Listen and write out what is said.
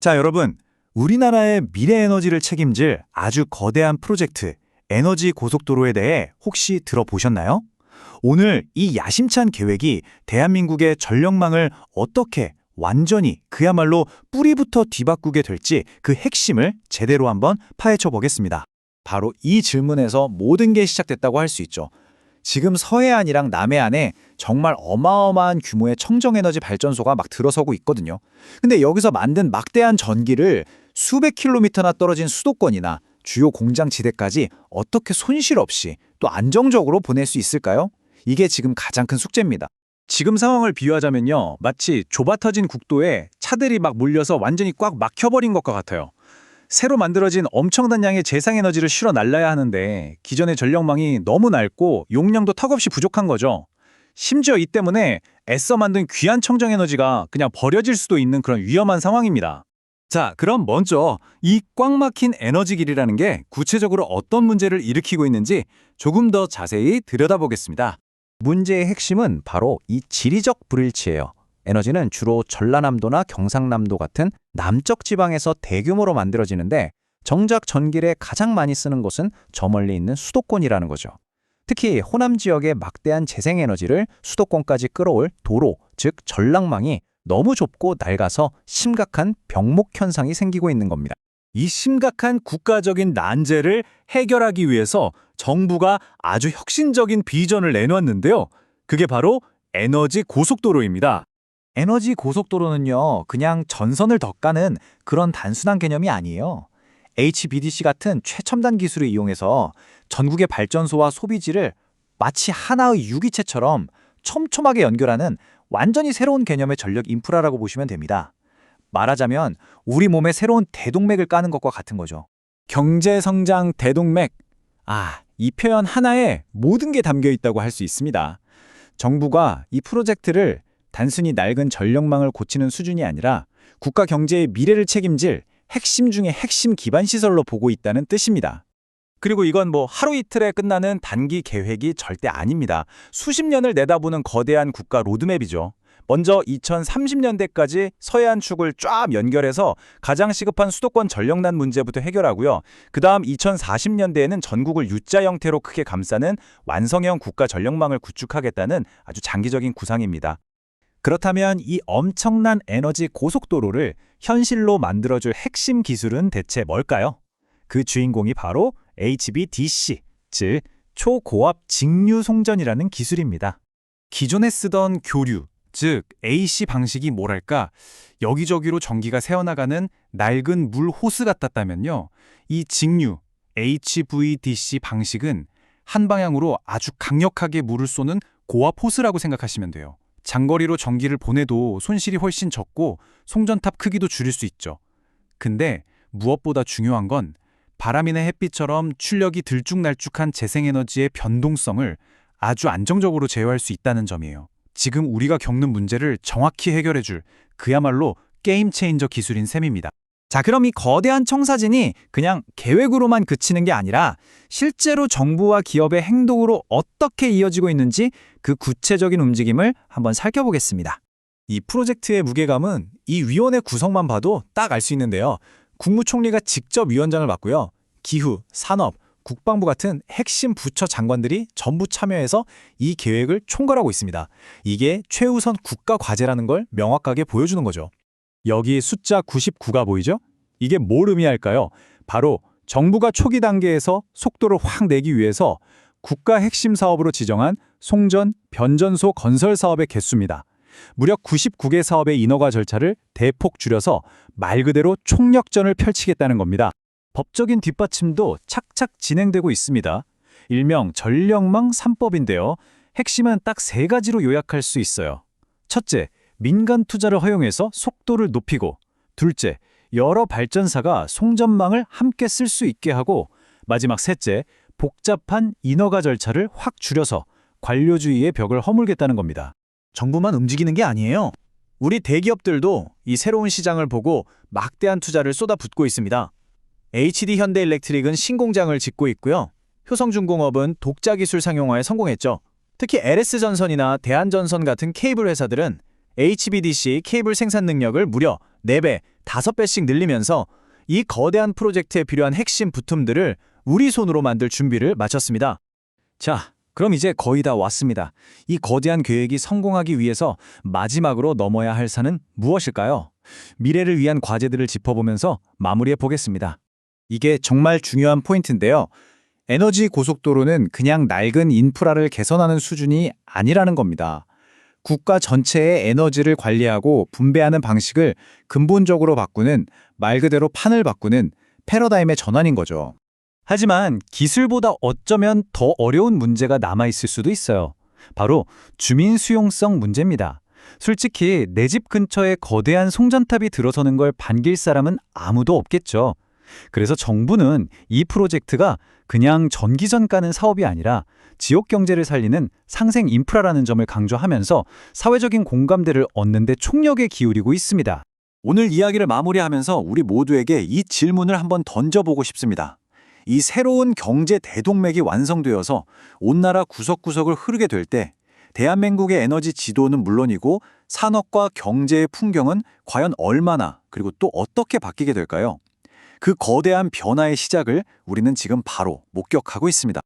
자, 여러분. 우리나라의 미래 에너지를 책임질 아주 거대한 프로젝트, 에너지 고속도로에 대해 혹시 들어보셨나요? 오늘 이 야심찬 계획이 대한민국의 전력망을 어떻게 완전히 그야말로 뿌리부터 뒤바꾸게 될지 그 핵심을 제대로 한번 파헤쳐 보겠습니다. 바로 이 질문에서 모든 게 시작됐다고 할 수 있죠. 지금 서해안이랑 남해안에 정말 어마어마한 규모의 청정에너지 발전소가 막 들어서고 있거든요. 근데 여기서 만든 막대한 전기를 수백 킬로미터나 떨어진 수도권이나 주요 공장 지대까지 어떻게 손실 없이 또 안정적으로 보낼 수 있을까요? 이게 지금 가장 큰 숙제입니다. 지금 상황을 비유하자면요. 마치 좁아터진 국도에 차들이 막 몰려서 완전히 꽉 막혀버린 것과 같아요. 새로 만들어진 엄청난 양의 재생에너지를 실어 날라야 하는데 기존의 전력망이 너무 낡고 용량도 턱없이 부족한 거죠. 심지어 이 때문에 애써 만든 귀한 청정에너지가 그냥 버려질 수도 있는 그런 위험한 상황입니다. 자, 그럼 먼저 이 꽉 막힌 에너지길이라는 게 구체적으로 어떤 문제를 일으키고 있는지 조금 더 자세히 들여다보겠습니다. 문제의 핵심은 바로 이 지리적 불일치예요. 에너지는 주로 전라남도나 경상남도 같은 남쪽 지방에서 대규모로 만들어지는데 정작 전기를 가장 많이 쓰는 곳은 저 멀리 있는 수도권이라는 거죠. 특히 호남 지역의 막대한 재생에너지를 수도권까지 끌어올 도로, 즉 전랑망이 너무 좁고 낡아서 심각한 병목 현상이 생기고 있는 겁니다. 이 심각한 국가적인 난제를 해결하기 위해서 정부가 아주 혁신적인 비전을 내놓았는데요. 그게 바로 에너지 고속도로입니다. 에너지 고속도로는요, 그냥 전선을 더 까는 그런 단순한 개념이 아니에요. HVDC 같은 최첨단 기술을 이용해서 전국의 발전소와 소비지를 마치 하나의 유기체처럼 촘촘하게 연결하는 완전히 새로운 개념의 전력 인프라라고 보시면 됩니다. 말하자면 우리 몸에 새로운 대동맥을 까는 것과 같은 거죠. 경제성장 대동맥. 이 표현 하나에 모든 게 담겨 있다고 할 수 있습니다. 정부가 이 프로젝트를 단순히 낡은 전력망을 고치는 수준이 아니라 국가 경제의 미래를 책임질 핵심 중의 핵심 기반 시설로 보고 있다는 뜻입니다. 그리고 이건 하루 이틀에 끝나는 단기 계획이 절대 아닙니다. 수십 년을 내다보는 거대한 국가 로드맵이죠. 먼저 2030년대까지 서해안 축을 쫙 연결해서 가장 시급한 수도권 전력난 문제부터 해결하고요. 그 다음 2040년대에는 전국을 U자 형태로 크게 감싸는 완성형 국가 전력망을 구축하겠다는 아주 장기적인 구상입니다. 그렇다면 이 엄청난 에너지 고속도로를 현실로 만들어줄 핵심 기술은 대체 뭘까요? 그 주인공이 바로 HVDC, 즉 초고압 직류 송전이라는 기술입니다. 기존에 쓰던 교류, 즉 AC 방식이 뭐랄까 여기저기로 전기가 새어나가는 낡은 물 호스 같았다면요. 이 직류, HVDC 방식은 한 방향으로 아주 강력하게 물을 쏘는 고압 호스라고 생각하시면 돼요. 장거리로 전기를 보내도 손실이 훨씬 적고 송전탑 크기도 줄일 수 있죠. 근데 무엇보다 중요한 건 바람이나 햇빛처럼 출력이 들쭉날쭉한 재생에너지의 변동성을 아주 안정적으로 제어할 수 있다는 점이에요. 지금 우리가 겪는 문제를 정확히 해결해줄 그야말로 게임 체인저 기술인 셈입니다. 자, 그럼 이 거대한 청사진이 그냥 계획으로만 그치는 게 아니라 실제로 정부와 기업의 행동으로 어떻게 이어지고 있는지 그 구체적인 움직임을 한번 살펴보겠습니다. 이 프로젝트의 무게감은 이 위원회 구성만 봐도 딱 알 수 있는데요. 국무총리가 직접 위원장을 맡고요. 기후, 산업, 국방부 같은 핵심 부처 장관들이 전부 참여해서 이 계획을 총괄하고 있습니다. 이게 최우선 국가 과제라는 걸 명확하게 보여주는 거죠. 여기 숫자 99가 보이죠? 이게 뭘 의미할까요? 바로 정부가 초기 단계에서 속도를 확 내기 위해서 국가 핵심 사업으로 지정한 송전, 변전소 건설 사업의 개수입니다. 무려 99개 사업의 인허가 절차를 대폭 줄여서 말 그대로 총력전을 펼치겠다는 겁니다. 법적인 뒷받침도 착착 진행되고 있습니다. 일명 전력망 3법인데요. 핵심은 딱 3가지로 요약할 수 있어요. 첫째, 민간 투자를 허용해서 속도를 높이고, 둘째, 여러 발전사가 송전망을 함께 쓸 수 있게 하고, 마지막 셋째, 복잡한 인허가 절차를 확 줄여서 관료주의의 벽을 허물겠다는 겁니다. 정부만 움직이는 게 아니에요. 우리 대기업들도 이 새로운 시장을 보고 막대한 투자를 쏟아붓고 있습니다. HD 현대일렉트릭은 신공장을 짓고 있고요. 효성중공업은 독자 기술 상용화에 성공했죠. 특히 LS전선이나 대한전선 같은 케이블 회사들은 HVDC 케이블 생산 능력을 무려 4배, 5배씩 늘리면서 이 거대한 프로젝트에 필요한 핵심 부품들을 우리 손으로 만들 준비를 마쳤습니다. 자, 그럼 이제 거의 다 왔습니다. 이 거대한 계획이 성공하기 위해서 마지막으로 넘어야 할 산은 무엇일까요? 미래를 위한 과제들을 짚어보면서 마무리해 보겠습니다. 이게 정말 중요한 포인트인데요. 에너지 고속도로는 그냥 낡은 인프라를 개선하는 수준이 아니라는 겁니다. 국가 전체의 에너지를 관리하고 분배하는 방식을 근본적으로 바꾸는, 말 그대로 판을 바꾸는 패러다임의 전환인 거죠. 하지만 기술보다 어쩌면 더 어려운 문제가 남아있을 수도 있어요. 바로 주민 수용성 문제입니다. 솔직히 내 집 근처에 거대한 송전탑이 들어서는 걸 반길 사람은 아무도 없겠죠. 그래서 정부는 이 프로젝트가 그냥 전기전 까는 사업이 아니라 지역 경제를 살리는 상생 인프라라는 점을 강조하면서 사회적인 공감대를 얻는 데 총력에 기울이고 있습니다. 오늘 이야기를 마무리하면서 우리 모두에게 이 질문을 한번 던져보고 싶습니다. 이 새로운 경제 대동맥이 완성되어서 온 나라 구석구석을 흐르게 될 때 대한민국의 에너지 지도는 물론이고 산업과 경제의 풍경은 과연 얼마나 그리고 또 어떻게 바뀌게 될까요? 그 거대한 변화의 시작을 우리는 지금 바로 목격하고 있습니다.